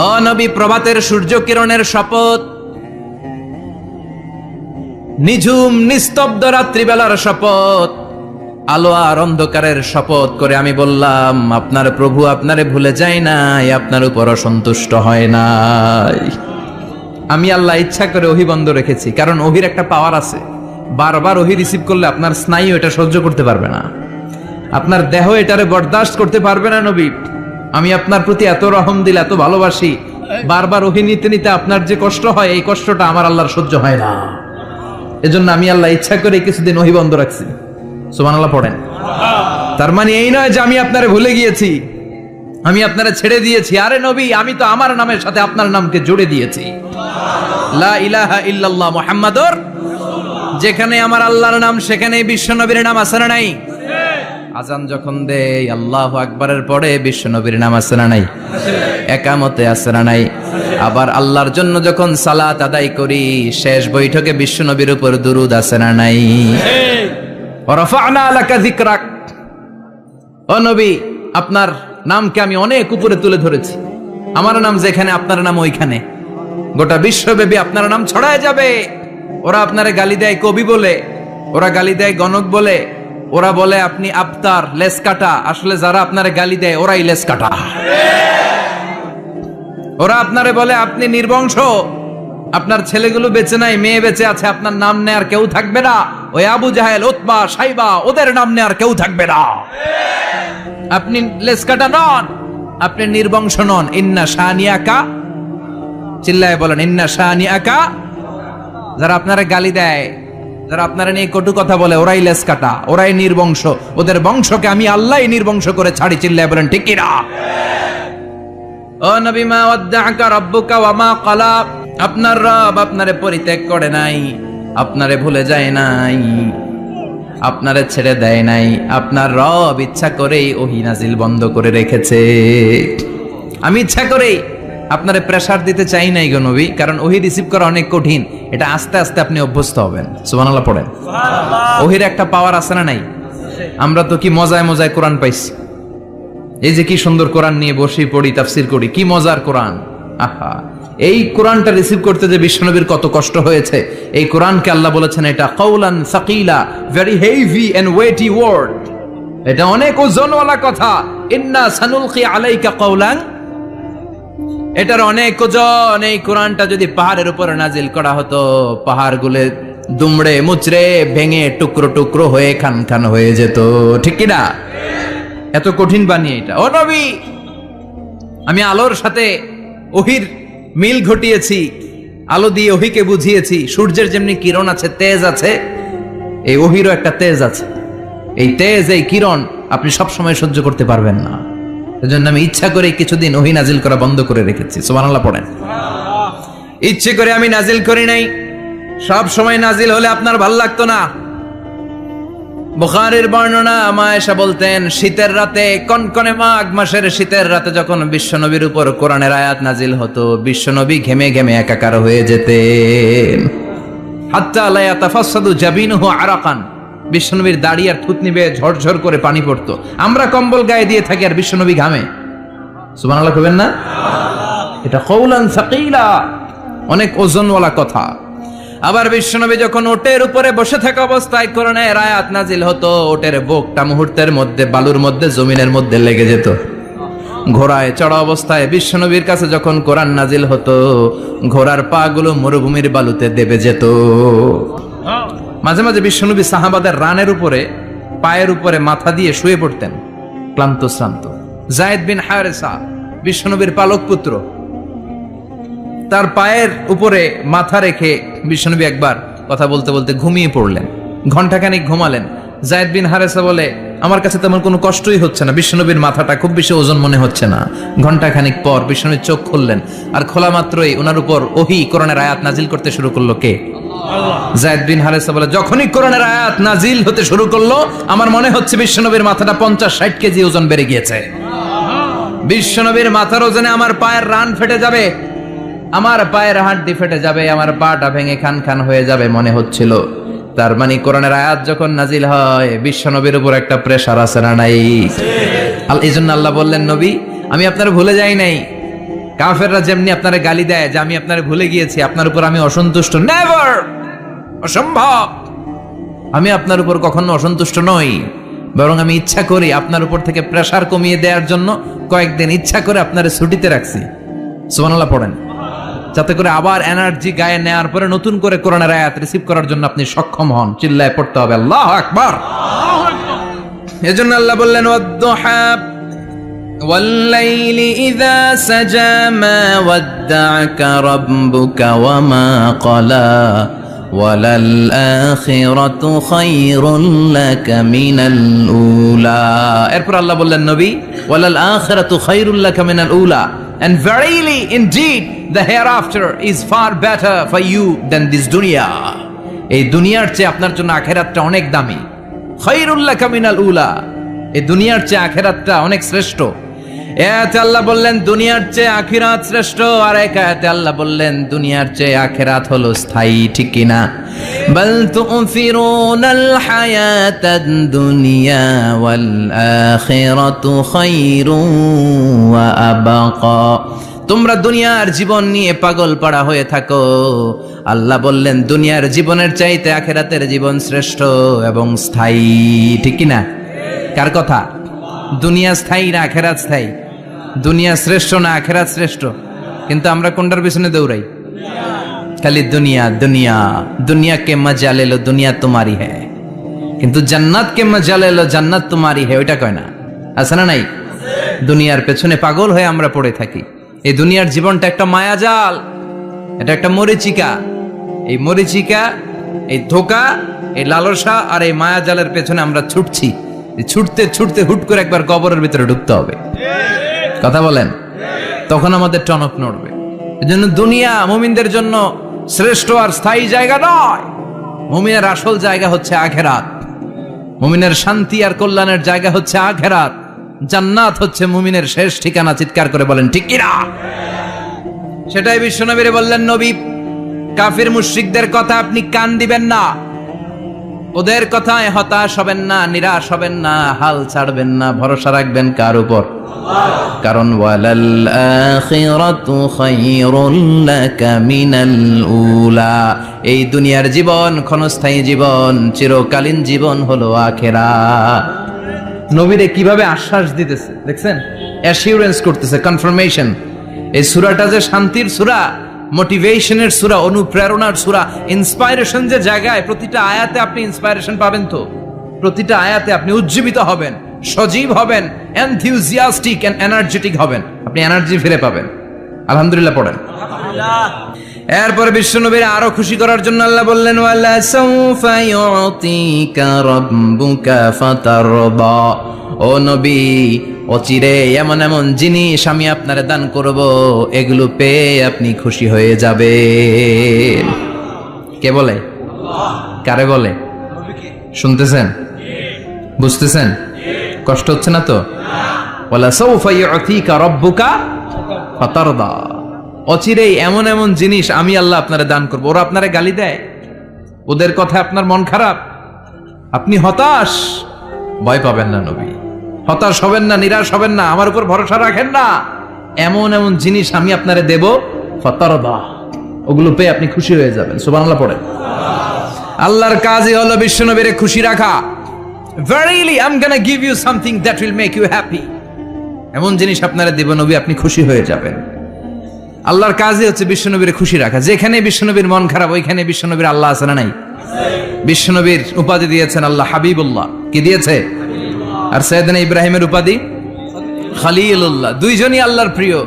A: ও নবী, প্রভাতের সূর্য কিরণের শপথ, নিঝুম নিস্তব্ধ রাত্রিবেলার শপথ, আলো আর অন্ধকারের শপথ করে আমি বললাম, আপনার প্রভু আপনারে ভুলে যায় নাই, আপনার উপর অসন্তুষ্ট হয় নাই। আমি আল্লাহ ইচ্ছা করে ওহী বন্ধ রেখেছি, কারণ ওহীর একটা পাওয়ার আছে। বারবার ওহী রিসিভ করলে আপনার স্নায়ু এটা সহ্য করতে পারবে না, আপনার দেহ এটারে বরদাস্ত করতে পারবে না। নবী, আমি আপনার প্রতি এত রহম দিল, এত ভালোবাসি, বারবার ওহী নিতে নিতে আপনার যে কষ্ট হয়, এই কষ্টটা আমার আল্লাহর সহ্য হয় না। এজন্য আমি আল্লাহ ইচ্ছা করে কিছুদিন ওহী বন্ধ রাখছি। সুবহানাল্লাহ পড়েন। তার মানে এই নয় যে আমি আপনারে ভুলে গিয়েছি, আমি আপনারে ছেড়ে দিয়েছি। আরে নবী, আমি তো আমার নামের সাথে আপনার নামকে জুড়ে দিয়েছি। লা ইলাহা ইল্লাল্লাহ মুহাম্মাদুর রাসূলুল্লাহ। যেখানে আমার আল্লাহর নাম, সেখানেই বিশ্ব নবীর নাম আছে না নাই? আজান যখন দেই আল্লাহু আকবারের পরে বিশ্ব নবীর নাম আছে না নাই? একামতে আছে না নাই? আবার আল্লাহর জন্য যখন সালাত আদায় করি, শেষ বৈঠকে বিশ্ব নবীর উপর দুরূদ আছে না নাই? রাফা'না লাকা যিকরাক। ও নবী, আপনার নামকে আমি অনেক উপরে তুলে ধরেছি। আমার নাম যেখানে, আপনার নাম ওইখানে। গোটা বিশ্বব্যাপী আপনার নাম ছড়ায় যাবে। ওরা আপনারে গালি দেয় কবি বলে, ওরা গালি দেয় গণক বলে, ওরা বলে আপনি আফতার, লেস কাটা। আসলে যারা আপনারে গালি দেয় ওরাই লেস কাটা। ওরা আপনারে বলে আপনি নির্বংশ, আপনার ছেলেগুলো বেঁচে নাই, মেয়ে বেঁচে আছে, আপনার নাম নেয়ার কেউ থাকবে না। ওই আবু জাহেল, উতবা, সাইবা, ওদের নাম নেয়ার কেউ থাকবে না। আপনি লেসকাটা নন, আপনি নির্বংশ নন। ইন্না শানিয়াকা, চিল্লায় বলেন ইন্না শানিয়াকা। যারা আপনারা গালি দেয়, যারা আপনারা নিয়ে কটু কথা বলে, ওরাই লেসকাটা, ওরাই নির্বংশ। ওদের বংশকে আমি আল্লাহই নির্বংশ করে ছাড়ি। চিল্লায় বলেন ঠিক কি না? ও নবী, মা ওয়াদ্দা'আকা রাব্বুকা ওয়া মা ক্বালা। আপনার রব আপনারে পরিত্যাগ করে নাই, আপনারে ভুলে যায় নাই, আপনারে ছেড়ে দেয় নাই। আপনার রব ইচ্ছা করেই ওহী নাজিল বন্ধ করে রেখেছে। আমি ইচ্ছা করেই আপনারে প্রেসার দিতে চাই নাই গো নবী, কারণ ওহী রিসিভ করা অনেক কঠিন। এটা আস্তে আস্তে আপনি অভ্যস্ত হবেন। সুবহানাল্লাহ পড়েন। ওহীর একটা পাওয়ার আছে না নাই? আমরা তো কি মজায় মজায় কোরআন পাইছি। এই যে কি সুন্দর কোরআন নিয়ে বসি, পড়ি, তাফসীর করি, কি মজার কোরআন। আহা, এই কোরআনটা রিসিভ করতে যে বিশ্বনবীর কত কষ্ট হয়েছে। এই কোরআনকে আল্লাহ বলেছেন এটা কাওলান সাকিলা, very heavy and weighty word. এটা অনেক ওজনওয়ালা কথা। ইন্না সানুলকি আলাইকা কাওলান, এটার অনেক ওজন। এই কোরআনটা যদি পাহাড়ের উপর নাজিল করা হতো, পাহাড়গুলো দুমড়ে মুচড়ে ভেঙে টুকরো টুকরো হয়ে খান খান হয়ে যেত। ঠিক কি না? এত কঠিন বানিয়ে এটা। ও নবী, আমি আলোর সাথে ওহীর মিল ঘটিয়েছি, আলো দিয়ে ওহীকে বুঝিয়েছি। সূর্যের যেমনি কিরণ আছে, তেজ আছে, এই ওহীরও একটা তেজ আছে। এই তেজ, এই কিরণ আপনি সব সময় সহ্য করতে পারবেন না। এজন্য আমি ইচ্ছা করে কিছুদিন ওহী নাজিল করা বন্ধ করে রেখেছি। সুবহানাল্লাহ পড়েন। ইচ্ছে করে আমি নাজিল করি নাই। সব সময় নাজিল হলে আপনার ভাল লাগতো না। বুখারীর বর্ণনা, মা আয়েশা বলতেন, শীতের রাতে, কনকনে মাঘ মাসের শীতের রাতে যখন বিশ্বনবীর উপর কোরআনের আয়াত নাজিল হতো, বিশ্বনবী ঘেমে ঘেমে একাকার হয়ে যেতেন। হাত্তা লা ইয়াতাফাসসাদু জাবিনুহু আরাকান। বিশ্বনবীর দাড়ি আর থুতনি বেয়ে ঝরঝর করে পানি পড়তো। আমরা কম্বল গায়ে দিয়ে থাকি আর বিশ্বনবী ঘামে। সুবহানাল্লাহ কইবেন না? এটা কাওলান সাকিলা, অনেক ওজনওয়ালা কথা। আবার বিশ্বনবী যখন ওটের উপরে বসে থাকা অবস্থায় কোরআনের আয়াত নাজিল হতো, ওটের বুকটা মুহূর্তের মধ্যে বালুর মধ্যে, জমিনের মধ্যে লেগে যেত। ঘোড়ায় চড়া অবস্থায় বিশ্বনবীর কাছে যখন কোরআন নাজিল হতো, ঘোড়ার পা গুলো মরুভূমির বালুতে দেবে যেত। মাঝে মাঝে বিশ্বনবী সাহাবাদের রানের উপরে, পায়ের উপরে মাথা দিয়ে শুয়ে পড়তেন, ক্লান্ত শ্রান্ত। যায়েদ বিন হারেসা বিশ্বনবীর পালক পুত্র, তার পায়ের উপরে মাথা রেখে বিশ্বনবী একবার কথা বলতে বলতে ঘুমিয়ে পড়লেন, ঘন্টাখানিক ঘুমালেন। যায়েদ বিন হারেসা বলে, আমার কাছে তেমন কোনো কষ্টই হচ্ছে না, বিশ্বনবীর মাথাটা খুব বেশি ওজন মনে হচ্ছে না। ঘন্টাখানিক পর বিশ্বনবীর চোখ খুললেন, আর খোলা মাত্রই ওনার উপর ওহী কোরআনের আয়াত নাজিল করতে শুরু করলো। কে? যায়েদ বিন হারেসা বলে, যখনই কোরআনের আয়াত নাজিল হতে শুরু করলো, আমার মনে হচ্ছে বিশ্বনবীর মাথাটা 50-60 কেজি ওজন বেড়ে গিয়েছে। বিশ্বনবীর মাথার ওজনে আমার পায়ের রান ফেটে যাবে, আমার পায়ের হাড্ডি ফেটে যাবে, আমার পাটা ভেঙে খান খান হয়ে যাবে মনে হচ্ছিল। তার মানে কোরআনের আয়াত যখন নাজিল হয়, বিশ্বনবীর উপর একটা প্রেসার আছে না নাই? এই জন্য আল্লাহ বললেন, নবী আমি আপনার ভুলে যাই নাই। কাফেররা যেমনি আপনারে গালি দেয় যে আমি আপনারে ভুলে গিয়েছি, আপনার উপর আমি অসন্তুষ্ট, নেভার, অসম্ভব। আমি আপনার উপর কখনো অসন্তুষ্ট নই, বরং আমি ইচ্ছা করি আপনার উপর থেকে প্রেসার কমিয়ে দেওয়ার জন্য কয়েকদিন ইচ্ছা করে আপনারে ছুটিতে রাখছি। সুবহানাল্লাহ পড়েন, যাতে করে আবার এনার্জি গায়ে নেওয়ার পরে নতুন করে কোরআনের আয়াত রিসিভ করার জন্য আপনি সক্ষম হন। চিল্লায় পড়তে হবে আল্লাহু আকবার। এজন্য আল্লাহ বললেন, ওয়াদ-দুহা ওয়াল-লাইলি ইযা সাজা মা ওয়াদ্দা'আকা রাব্বুকা ওয়া মা ক্বালা ওয়ালাল আখিরাতু খায়রুল লাকা মিনাল উলা। এরপর আল্লাহ বললেন, নবী ওয়ালাল আখিরাতু খায়রুল লাকা মিনাল উলা, and verily indeed the hereafter is far better for you than this dunya. এই দুনিয়ার চেয়ে আপনার জন্য আখিরাতটা অনেক দামি। খায়রুল লাকা মিনাল উলা, এই দুনিয়ার চেয়ে আখিরাতটা অনেক শ্রেষ্ঠ। এতে আল্লাহ বললেন দুনিয়ার চেয়ে আখিরাত শ্রেষ্ঠ, আর এক আয়াতে আল্লাহ বললেন দুনিয়ার চেয়ে আখিরাত হলো স্থায়ী। ঠিক কি না? বাল তুফিরুনাল হায়াতাদ দুনিয়া ওয়াল আখিরাতু খায়রুন ওয়া আবাকা। তোমরা দুনিয়ার জীবন নিয়ে পাগল পাড়া হয়ে থাকো, আল্লাহ বললেন দুনিয়ার জীবনের চাইতে আখিরাতের জীবন শ্রেষ্ঠ এবং স্থায়ী। ঠিক কি না? কার কথা? দুনিয়া স্থায়ী না আখিরাত স্থায়ী? দুনিয়া শ্রেষ্ঠ না আখিরাত শ্রেষ্ঠ? কিন্তু আমরা কোনটার পিছনে দৌড়াই? খালি দুনিয়া দুনিয়া। দুনিয়া কে মজা লে লো, দুনিয়া তোমারি হ্যায়, কিন্তু জান্নাত কে মজা লে লো, জান্নাত তোমারি হ্যায়, ওইটা কয় না? আছে না নাই? দুনিয়ার পেছনে পাগল হয়ে আমরা পড়ে থাকি। এই দুনিয়ার জীবনটা একটা মায়াজাল, এটা একটা মরিচিকা। এই মরিচিকা, এই ধোঁকা, এই লালসা আর এই মায়াজালের পেছনে আমরা ছুটছি। ছুটতে ছুটতে হুট করে একবার কবরের ভিতরে ঢুকতে হবে। কথা বলেন, তখন আমাদের টনক নড়বে। এজন্য দুনিয়া মুমিনদের জন্য শ্রেষ্ঠ আর স্থায়ী জায়গা নয়। মুমিনের আসল জায়গা হচ্ছে আখিরাত। মুমিনের শান্তি আর কল্যাণের জায়গা হচ্ছে আখিরাত। জান্নাত হচ্ছে মুমিনের শেষ ঠিকানা। চিৎকার করে বলেন ঠিক কিনা? সেটাই বিশ্বনবীরে বললেন, নবী কাফির মুশরিকদের কথা আপনি কান দিবেন না, ওদের কথায় হতাশ হবেন না, নিরাশ হবেন না, হাল ছাড়বেন না, ভরসা রাখবেন কার উপর? কারণ ওয়ালাল আখিরাতু খায়রুল লাকা মিনাল উলা, এই দুনিয়ার জীবন ক্ষণস্থায়ী জীবন, চিরকালীন জীবন হলো আখিরাত। নবীরে কিভাবে আশ্বাস দিতেছে দেখছেন? অ্যাসিউরেন্স করতেছে, কনফার্মেশন। এই সূরাটা যে শান্তির সূরা, মোটিভেশনের সূরা, অনুপ্রেরণার সূরা, ইন্সপাইরেশন যে জায়গায়, প্রতিটা আয়াতে আপনি ইন্সপাইরেশন পাবেন। তো প্রতিটা আয়াতে আপনি উজ্জীবিত হবেন, সজীব হবেন, এনথিউজিয়াস্টিক এন্ড এনার্জেটিক হবেন, আপনি এনার্জি ফিরে পাবেন। আলহামদুলিল্লাহ পড়েন। এরপরে বিশ্বনবীর আরো খুশি করার জন্য আল্লাহ বললেন, ওয়ালা সাউফা ইউতিকা রাব্বুকা ফাতারদা। ও নবী, অচিরে এমন এমন জিনিস আমি আপনারে দান করব, এগুলো পেয়ে আপনি খুশি হয়ে যাবেন। কে বলে? কারে বলে? শুনতেছেন? বুঝতেছেন? কষ্ট হচ্ছে না তো? ওয়ালা সাউফা ইউতিকা রাব্বুকা ফাতারদা। অচিরেই এমন এমন জিনিস আমি আল্লাহ আপনারে দান করব। ওরা আপনারে গালি দেয়, ওদের কথা আপনার মন খারাপ, আপনি হতাশ, ভয় পাবেন না নবী, হতাশ হবেন না, নিরাশ হবেন না, আমার উপর ভরসা রাখেন না। এমন এমন জিনিস আমি আপনারে দেব, ফাতারদা, ওগুলো পেয়ে আপনি খুশি হয়ে যাবেন। সুবহানাল্লাহ পড়েন। আল্লাহর কাজই হলো বিশ্বনবীরে খুশি রাখা। Verily I'm gonna give you something that will make you happy. এমন জিনিস আপনারা দেব নবী, আপনি খুশি হয়ে যাবেন। আল্লাহর কাজই হচ্ছে বিশ্বনবীর খুশি রাখা। যেখানে বিশ্বনবীর মন খারাপ, ওইখানে বিশ্বনবীর আল্লাহ আছে না নাই? বিশ্বনবীর উপাধি দিয়েছেন আল্লাহ হাবিবুল্লাহ। কি দিয়েছে? আর সাইয়েদনা ইব্রাহিমের উপাধি খলিলুল্লাহ। দুইজনই আল্লাহর প্রিয়,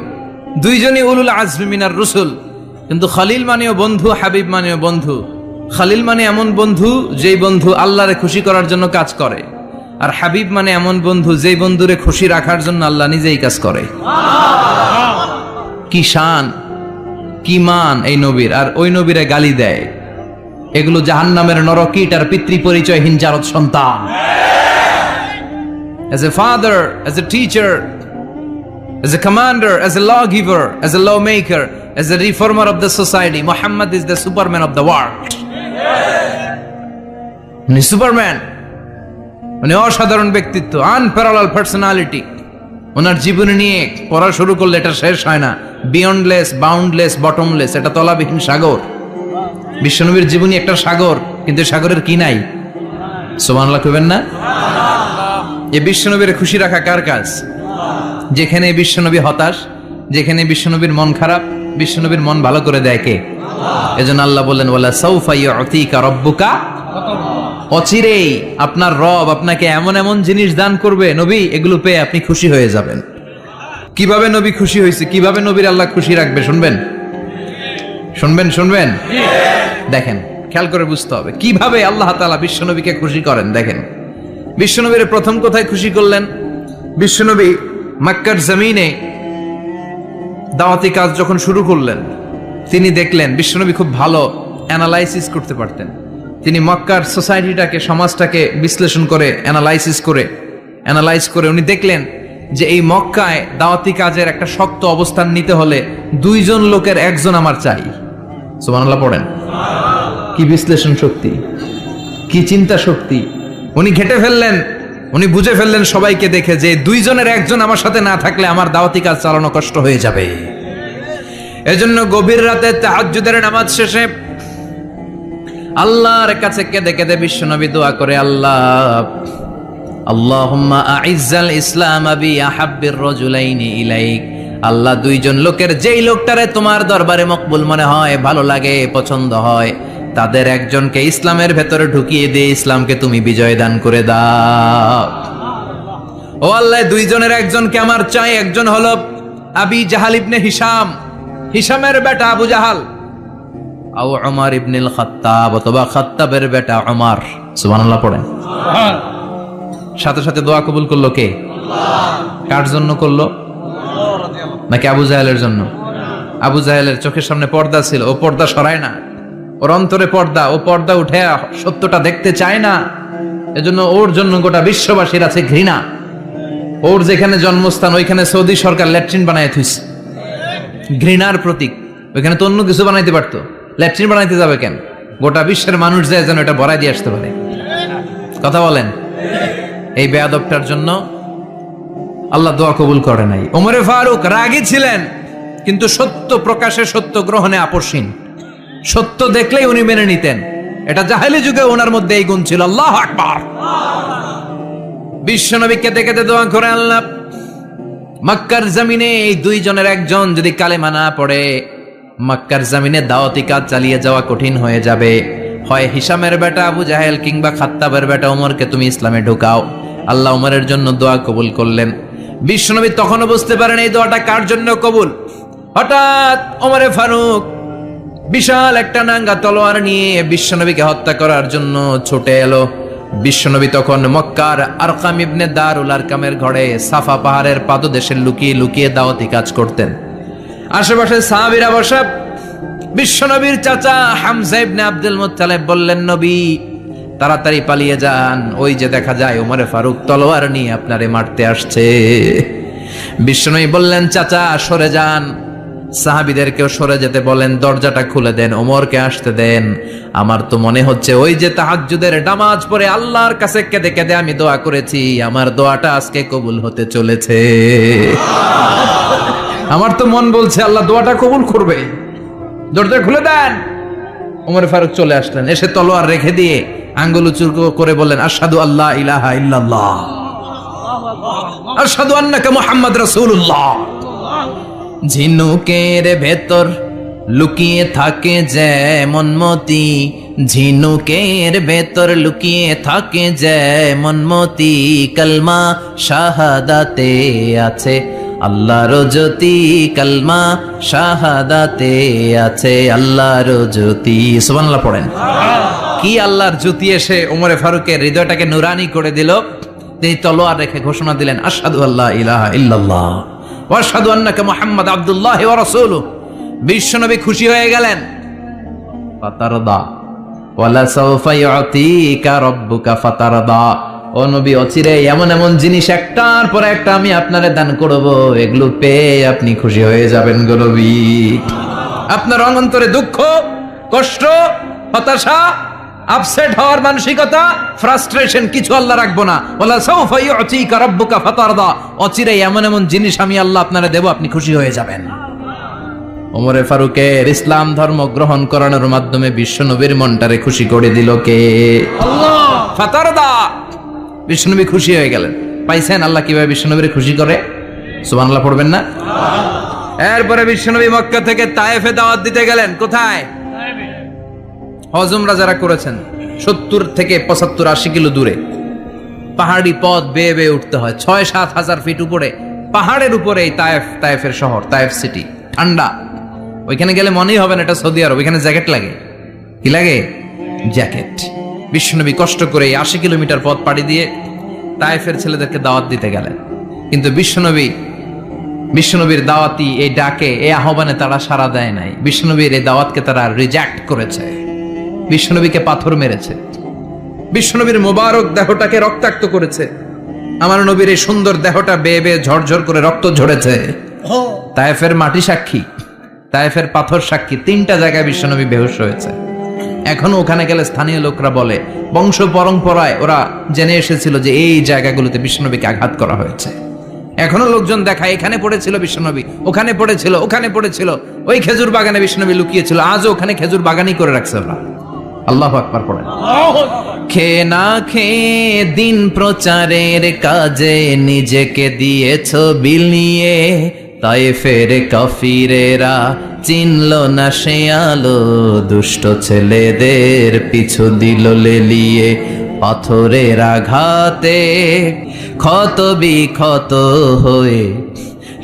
A: দুইজনই উলুল আজমি মিনার রসুল। কিন্তু খলিল মানেও বন্ধু, হাবিব মানেও বন্ধু। খলিল মানে এমন বন্ধু যেই বন্ধু আল্লাহরে খুশি করার জন্য কাজ করে, আর হাবিব মানে এমন বন্ধু যেই বন্ধুরে খুশি রাখার জন্য আল্লাহ নিজেই কাজ করে। কি শান, কি মান এই নবীর! আর ওই নবীরে গালি দেয়। এগুলো জাহান্নামের নরকীট আর পিতৃ পরিচয়হীন জারদ সন্তান। As a father, as a teacher, as a commander, as a lawgiver, as a lawmaker, as a reformer of the society, Muhammad is the Superman of the world. উনি সুপারম্যান, উনি অসাধারণ ব্যক্তিত্ব, আনপ্যারালাল পার্সোনালিটি। ওনার জীবনী নিয়ে পড়া শুরু করলে এটা শেষ হয় না। বিয়ন্ডলেস, বাউন্ডলেস, বটমলেস, এটা তলাবিহীন সাগর। বিশ্বনবীর জীবনী একটা সাগর, কিন্তু সাগরের কি নাই? সুবহানাল্লাহ কইবেন না? এই বিশ্বনবীর খুশি রাখা কার কাজ? যেখানে বিশ্বনবী হতাশ, যেখানে বিশ্বনবীর মন খারাপ, বিশ্বনবীর মন ভালো করে দেয় কে? এজন্য আল্লাহ বললেন ওয়ালা সাউফা ইউতিকা রাব্বুকা, অচিরেই আপনার রব আপনাকে এমন এমন জিনিস দান করবে নবী, এগুলো পেয়ে আপনি খুশি হয়ে যাবেন। কিভাবে নবী খুশি হয়েছে, কিভাবে নবীর আল্লাহ খুশি রাখবে শুনবেন? শুনবেন দেখেন, খেয়াল করে বুঝতে হবে কিভাবে আল্লাহ তাআলা বিশ্বনবীকে খুশি করেন। দেখেন, বিশ্বনবীর প্রথম কোথায় খুশি করলেন? বিশ্বনবী মক্কার জমিনে দাওয়াতি কাজ যখন শুরু করলেন, তিনি দেখলেন বিশ্বনবী খুব ভালো অ্যানালাইসিস করতে পারতেন। তিনি মক্কার সোসাইটিটাকে, সমাজটাকে বিশ্লেষণ করে অ্যানালাইজ করে উনি দেখলেন যে এই মক্কায় দাওয়াতি কাজের একটা শক্ত অবস্থান নিতে হলে দুইজন লোকের একজন আমার চাই। সুবহানাল্লাহ পড়েন। কি বিশ্লেষণ শক্তি, কি চিন্তা শক্তি! উনি ঘেটে ফেললেন, উনি বুঝে ফেললেন সবাইকে দেখে যে দুইজনের একজন আমার সাথে না থাকলে আমার দাওয়াতি কাজ চালানো কষ্ট হয়ে যাবে। এজন্য গভীর রাতে তাহাজ্জুদের নামাজ শেষে আল্লাহর কাছে কেঁদে কেঁদে বিশ্বনবী দোয়া করে, আল্লাহুম্মা আইজ্জাল ইসলাম বি আহাব্বির রাজুলাইনি ইলাইক। আল্লাহ, দুইজন লোকের যেই লোকটারে তোমার দরবারে মকবুল মনে হয়, ভালো লাগে, পছন্দ হয়, তাদের একজনকে ইসলামের ভেতরে ঢুকিয়ে দিয়ে ইসলামকে তুমি বিজয় দান করে দাও। ও আল্লাহ, দুইজনের একজনকে আমার চাই। একজন হলো আবি জাহাল ইবনে হিশাম, হিশামের বেটা আবু জাহাল, আও উমর ইবনুল খাত্তাব, অথবা খাত্তাবের বেটা উমর। সুবহানাল্লাহ পড়েন। সাথে সাথে দোয়া কবুল করলো কে? কার জন্য করলো? নাকি আবু জাহেলের জন্য? আবু জাহেলের চোখের সামনে পর্দা ছিল, ও পর্দা সরায় না। ওর অন্তরে পর্দা, ও পর্দা উঠে সত্যটা দেখতে চায় না। এজন্য ওর জন্য গোটা বিশ্ববাসীর আছে ঘৃণা। ওর যেখানে জন্মস্থান, ওইখানে সৌদি সরকার ল্যাট্রিন বানায় থুইছে, ঘৃণার প্রতীক। ওইখানে তো অন্য কিছু বানাইতে পারতো, ল্যাট্রিন বানাইতে যাবে কেন? গোটা বিশ্বের মানুষ যায় যেন এটা ভরাই দিয়ে আসতে পারে। কথা বলেন। এই বেয়াদবটার জন্য আল্লাহ দোয়া কবুল করে নাই। ওমরে ফারুক রাগী ছিলেন, কিন্তু সত্য প্রকাশে, সত্য গ্রহণে আপোষহীন। সত্য দেখলেই উনি মেনে নিতেন। এটা জাহেলি যুগে ওনার মধ্যে এই গুণ ছিল। আল্লাহু আকবার। বিশ্বনবী কেঁদে কেঁদে দোয়া করে, আল্লাহ, মক্কার জমিনে এই দুইজনের একজন যদি কালেমা না পড়ে, মক্কার জমিনে দাওয়াতি কাজ চালিয়ে যাওয়া কঠিন হয়ে যাবে। হয় হিশামের বেটা আবু জাহেল কিংবা খাত্তাবের বেটা ওমরকে তুমি ইসলামে ঢুকাও। আল্লাহ ওমরের জন্য দোয়া কবুল করলেন। বিশ্বনবী তখনও বুঝতে পারেন এই দোয়াটা কার জন্য কবুল। হঠাৎ ওমরে ফারুক বিশাল একটা নাঙ্গা তলোয়ার নিয়ে বিশ্বনবীকে হত্যা করার জন্য ছুটে এলো। বিশ্বনবী তখন মক্কার আরকাম ইবনে দারুল আরকামের ঘরে সাফা পাহাড়ের পাদদেশে লুকিয়ে লুকিয়ে দাওয়াতি কাজ করতেন। আশেপাশে সাহাবীরা বসা। বিশ্বনবীর চাচা হামজা ইবনে আব্দুল মুত্তালিব বললেন, নবী তাড়াতাড়ি পালিয়ে যান, ওই যে দেখা যায় ওমরে ফারুক তলোয়ার নিয়ে আপনারে মারতে আসছে। বিশ্বনবী বললেন, চাচা সরে যান। সাহাবীদেরকেও সরে যেতে বলেন, দরজাটা খুলে দেন, ওমরকে আসতে দেন। আমার তো মনে হচ্ছে ওই যে তাহাজ্জুদের নামাজ পড়ে আল্লাহর কাছে কেঁদে কেঁদে আমি দোয়া করেছি, আমার দোয়াটা আজকে কবুল হতে চলেছে। আমার তো মন বলছে আল্লাহ দোয়াটা কবুল করবে। দরজা খুলে দেন। ওমর ফারুক চলে আসলেন, এসে তলোয়ার রেখে দিয়ে আঙ্গুল উঁচু করে বললেন, আশহাদু আল্লাহ ইলাহা ইল্লাল্লাহ। আশহাদু আন্নাকা মুহাম্মদ রাসূলুল্লাহ। ঝিনুকের ভেতর লুকিয়ে থাকে যেমন মতি, ঝিনুকের ভেতর লুকিয়ে থাকে যেমন মতি, কালমা শাহাদাতে আছে আল্লাহর জ্যোতি, কালমা শাহাদাতে আছে আল্লাহর জ্যোতি। সুবহানাল্লাহ পড়েন। কি আল্লাহর জ্যোতি এসে ওমরে ফারুকের হৃদয়টাকে নুরানি করে দিল। তিনি তলোয়ার রেখে ঘোষণা দিলেন, আশহাদু আল্লা ইলাহা ইল্লাল্লাহ ওয়া আশহাদু আন্নাকা মুহাম্মাদ আবদুল্লাহ ওয়া রাসূলুহু। বিশ্বনবী খুশি হয়ে গেলেন। ফাতারদা ওয়ালা সাওফা ইউতিকা রাব্বুকা ফাতারদা। ও নবী, অচিরে এমন এমন জিনিস একটার পর একটা আমি আপনারে দান করব, এগুলো পেয়ে আপনি খুশি হয়ে যাবেন গো নবী। আপনার অন্তরে দুঃখ, কষ্ট, হতাশা, আপসেট হওয়ার মানসিকতা, ফ্রাস্ট্রেশন কিছু আল্লাহ রাখবো না। ওয়ালা সাওফা ইউতিকা রাব্বুকা ফাতারদা। অচিরে এমন এমন জিনিস আমি আল্লাহ আপনারে দেব, আপনি খুশি হয়ে যাবেন। ওমরে ফারুকের ইসলাম ধর্ম গ্রহণ করানোর মাধ্যমে বিশ্বনবীর মনটারে খুশি করে দিল কে? আল্লাহ। ফাতারদা, বিশ্বনবী খুশি হয়ে গেলেন। পাইছেন আল্লাহ কিভাবে বিশ্বনবীর খুশি করে? সুবহানাল্লাহ পড়বেন না? এরপরে বিশ্বনবী মক্কা থেকে তায়েফে দাওয়াত দিতে গেলেন। কোথায়? হজ উমরা যারা করেছেন 70 থেকে 75 80 কিলো দূরে পাহাড়ি পথ বেয়ে বেয়ে উঠতে হয়। 6-7 হাজার ফিট উপরে পাহাড়ের উপরে এই তায়েফের শহর, তায়েফ সিটি। ঠান্ডা। ওইখানে গেলে মনেই হবে না এটা সৌদি আরব। ওইখানে জ্যাকেট লাগে। কি লাগে? জ্যাকেট। বিশ্বনবী কষ্ট করে 80 কিলোমিটার পথ পাড়ি দিয়ে তায়েফের ছেলেদেরকে দাওয়াত দিতে গেলেন। কিন্তু বিশ্বনবীর দাওয়াতি এই ডাকে, এই আহ্বানে তারা সাড়া দেয় নাই। বিশ্বনবীর এই দাওয়াতকে তারা রিজেক্ট করেছে। বিশ্বনবীকে পাথর মেরেছে। বিশ্বনবীর মোবারক দেহটাকে রক্তাক্ত করেছে। আমার নবীর এই সুন্দর দেহটা বেয়ে বেয়ে ঝরঝর করে রক্ত ঝরেছে। তায়েফের মাটি সাক্ষী, তায়েফের পাথর সাক্ষী। 3টা জায়গায় বিশ্বনবী বেহুশ হয়েছে। এখনো ওখানে গেলে স্থানীয় লোকরা বলে, বংশ পরম্পরায় ওরা জেনে এসেছিল যে এই জায়গাগুলোতে বিশ্বনবীকে আঘাত করা হয়েছে। এখনো লোকজন দেখায়, এখানে পড়েছিল বিশ্বনবী, ওখানে পড়েছিল, ওখানে পড়েছিল, ওই খেজুর বাগানে বিশ্বনবী লুকিয়েছিল। আজও ওখানে খেজুর বাগানই করে রাখছে ওরা। আল্লাহু আকবার পড়েন। খেয়ে না খেয়ে দিন প্রচারের কাজে নিজেকে দিয়েছ বিলিয়ে, তায়েফের কাফিরেরা চিনল না সে আলো, দুষ্ট ছেলেদের পিছু দিল লেলিয়ে। পাথরের আঘাতে ক্ষত বিক্ষত হয়ে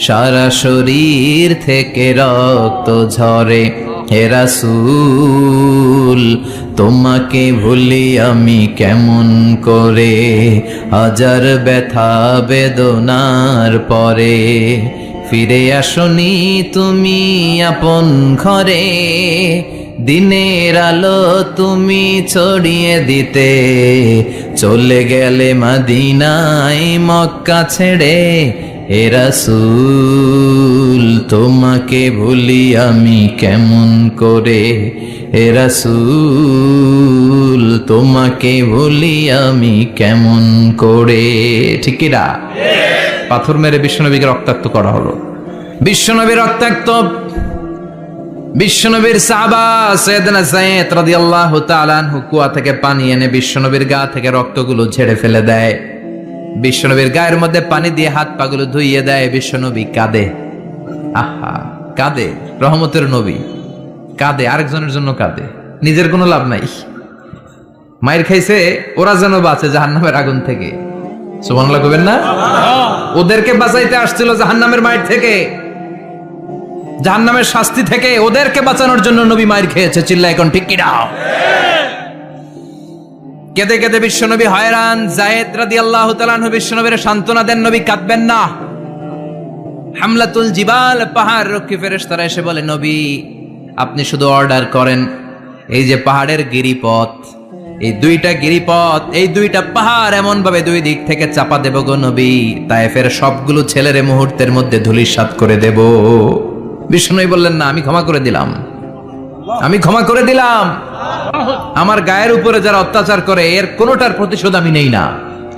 A: সারা শরীর থেকে রক্ত ঝরে। হে রাসূল, তোমাকে ভুলি আমি কেমন করে, হাজার ব্যথা বেদনার পরে। ফিরে আসনি তুমি আপন ঘরে, দিনের আলো তুমি ছড়িয়ে দিতে। চলে গেলে মদিনায় মক্কা ছেড়ে। হে রাসূল, তোমাকে ভুলি আমি কেমন করে। হে রাসূল, তোমাকে ভুলি আমি কেমন করে। ঠিক কি না? পাথর মেরে বিশ্বনবীকে রক্তাক্ত করা হলো। বিশ্বনবী রক্তাক্ত। বিশ্বনবীর সাহাবা সাইয়েদনা যায়েদ রাদিয়াল্লাহু তাআলা আনহু কুয়া থেকে পানি এনে বিশ্বনবীর গা থেকে রক্তগুলো ঝেড়ে ফেলে দেয়। বিশ্বনবীর গায়ের মধ্যে পানি দিয়ে হাত পাগুলো ধুইয়ে দেয়। বিশ্বনবী কাঁদে। আহা, কাঁদে। রহমতের নবী কাঁদে, আরেকজনের জন্য কাঁদে। নিজের কোনো লাভ নাই। মায়ের খাইছে, ওরা যেন বাঁচে জাহান্নামের আগুন থেকে। সুবহানাল্লাহ কইবেন না? ওদেরকে বাঁচাইতে আসছিল জাহান্নামের মায়ের থেকে, জাহান্নামের শাস্তি থেকে। ওদেরকে বাঁচানোর জন্য নবী মায়ের খেয়েছে। চিল্লা এখন ঠিক কি না? কেঁদে কেঁদে বিশ্বনবী হয়রান। যায়েদ রাদিয়াল্লাহু তাআলা আনহু বিশ্বনবীর সান্ত্বনা দেন, নবী কাঁদবেন না। হামলাতুল জিবাল, পাহাড় রক্ষী ফেরেশতারা এসে বলে, নবী আপনি শুধু অর্ডার করেন, এই যে পাহাড়ের গিরিপথ, এই 2টা গিরিপথ, এই 2টা পাহাড় এমন ভাবে 2 দিক থেকে চাপা দেব গো নবী, তায়েফের সবগুলো ছেলেরে মুহূর্তের মধ্যে ধূলিসাৎ করে দেব। বিষ্ণুই বললেন, না, আমি ক্ষমা করে দিলাম, আমি ক্ষমা করে দিলাম। আমার গায়ের উপরে যারা অত্যাচার করে এর কোনোটার প্রতিশোধ আমি নেই না।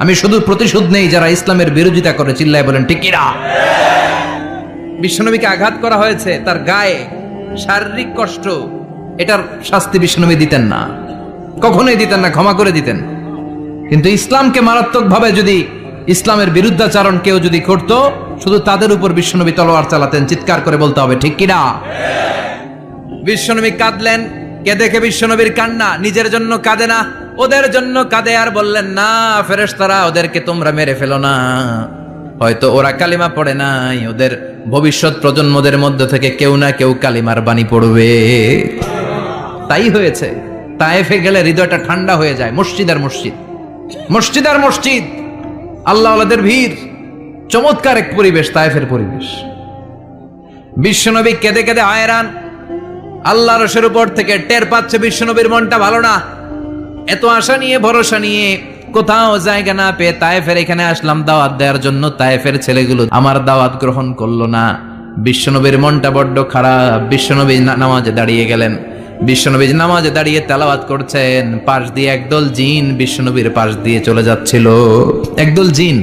A: আমি শুধু প্রতিশোধ নেই যারা ইসলামের বিরোধিতা করে। চিল্লায় বলেন ঠিক কি না? বিশ্বনবীকে আঘাত করা হয়েছে, তার গায়ে শারীরিক কষ্ট, এটার শাস্তি বিশ্বনবী দিতেন না, কখনোই দিতেন না, ক্ষমা করে দিতেন। কিন্তু ইসলামকে মারাত্মক ভাবে যদি ইসলামের বিরুদ্ধাচরণ কেউ যদি করত, শুধু তাদের উপর বিশ্বনবী তলোয়ার চালাতেন। চিৎকার করে বলতে হবে ঠিক কিনা? বিশ্বনবী কাঁদলেন। কে দেখে বিশ্বনবীর কান্না? নিজের জন্য কাঁদে না, ওদের জন্য কাঁদে। আর বললেন, না ফেরেশতারা, ওদেরকে তোমরা মেরে ফেলো না, হয়তো ওরা কালিমা পড়ে নাই, ওদের ভবিষ্যৎ প্রজন্মদের মধ্য থেকে কেউ না কেউ কালিমার বাণী পড়বে। তাই হয়েছে। তায়েফে গেলে হৃদয়টা ঠান্ডা হয়ে যায়। মসজিদ আর মসজিদ, মসজিদ আর মসজিদ, আল্লাহ ওয়ালাদের ভিড়, চমৎকার এক পরিবেশ, তায়েফের পরিবেশ। বিশ্বনবী কেঁদে কেঁদে হায়রান। আল্লাহ রসের উপর থেকে টের পাচ্ছে বিশ্বনবীর মনটা ভালো না। এত আশা নিয়ে, ভরসা নিয়ে কোথাও জায়গা না পেয়ে তায়েফের এখানে আসলাম দাওয়াত দেওয়ার জন্য। তায়েফের ছেলেগুলো আমার দাওয়াত গ্রহণ করলো না। বিশ্বনবীর মনটা বড্ড খারাপ। বিশ্বনবী নামাজে দাঁড়িয়ে গেলেন। বিশ্বনবী নামাজে দাঁড়িয়ে তেলাওয়াত করছেন। পাশ দিয়ে একদল জিন বিশ্বনবীর পাশ দিয়ে চলে যাচ্ছিল। একদল জিন,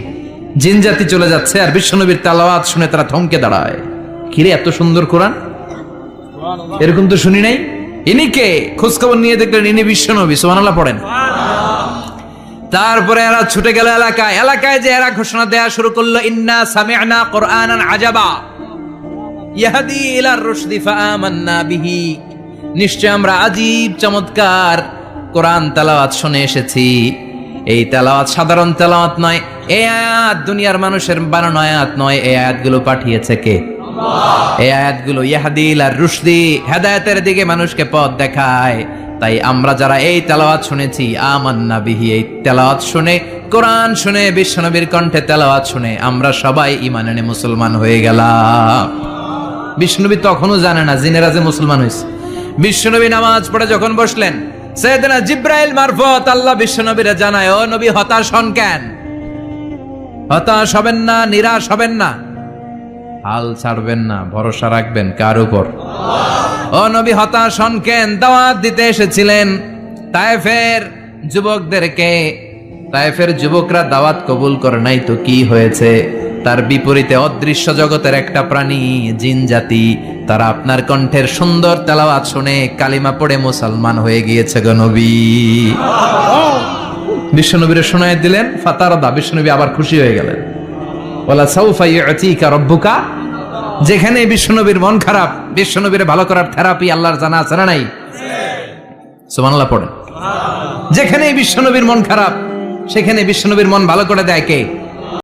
A: জিন জাতি চলে যাচ্ছে, আর বিশ্বনবীর তেলাওয়াত শুনে তারা থমকে দাঁড়ায়। কিরে, এত সুন্দর কোরআন, এরকম তো শুনি নাই। ইনি কে? খোঁজখবর নিয়ে দেখলেন ইনি বিশ্বনবী। সুবহানাল্লাহ পড়েন। তারপরে এরা ছুটে গেল এলাকায়। এলাকায় যে এরা ঘোষণা দেয়া শুরু করলো, ইন্না সামি'না কুরআনান আজাবা ইয়াহদি ইলার রুশদি ফাআমান্না বিহি। নিশ্চয় আমরা আজীব চমৎকার কোরআন তেলাওয়াত শুনে এসেছি। এই তেলাওয়াত সাধারণ তেলাওয়াত নয়, এই আয়াত দুনিয়ার মানুষের বানানো আয়াত নয়। এই আয়াতগুলো পাঠিয়েছে কে? এই আয়াতগুলো ইয়াহদি ইলার রুশদি, হেদায়েতের দিকে মানুষকে পথ দেখায়। তাই আমরা যারা এই তেলাওয়াত শুনেছি, আমান্না বিহি, এই তেলাওয়াত শুনে, কোরআন শুনে, বিশ্বনবীর কণ্ঠে তেলাওয়াত শুনে আমরা সবাই ঈমান এনে মুসলমান হয়ে গেলাম। বিশ্বনবী তখনও জানে না জিনেরা যে মুসলমান হয়েছে। বিশ্বনবী নামাজ পড়ে যখন বসলেন, সাইয়েদনা জিব্রাইল মারফত আল্লাহ বিশ্বনবীরে জানায়, ও নবী হতাশ হন কেন? হতাশ হবেন না, নিরাশ হবেন না, হাল ছাড়বেন না, ভরসা রাখবেন কার উপর? ও নবী হতাশ হন কেন? দাওয়াত দিতে এসেছিলেন তায়েফের যুবকদেরকে। তায়েফের যুবকরা দাওয়াত কবুল করে নাই তো কি হয়েছে? তার বিপরীতে অদৃশ্য জগতের একটা প্রাণী, জিন জাতি, তারা আপনার কণ্ঠের সুন্দর তেলাওয়াত শুনে কালিমা পড়ে মুসলমান হয়ে গিয়েছে গো নবী। বিশ্বনবীরে শোনায় দিলেন। ফাতারদা, বিশ্বনবী আবার খুশি হয়ে গেলেন। ওয়ালা সাউফা ইউতিকা রাব্বুকা। যেখানে বিশ্বনবীর মন খারাপ, বিশ্বনবীর ভালো করার থেরাপি আল্লাহর জানা আছে না নাই? সুবহানাল্লাহ পড়েন। যেখানে বিশ্বনবীর মন খারাপ, সেখানে বিশ্বনবীর মন ভালো করে দেয় কে?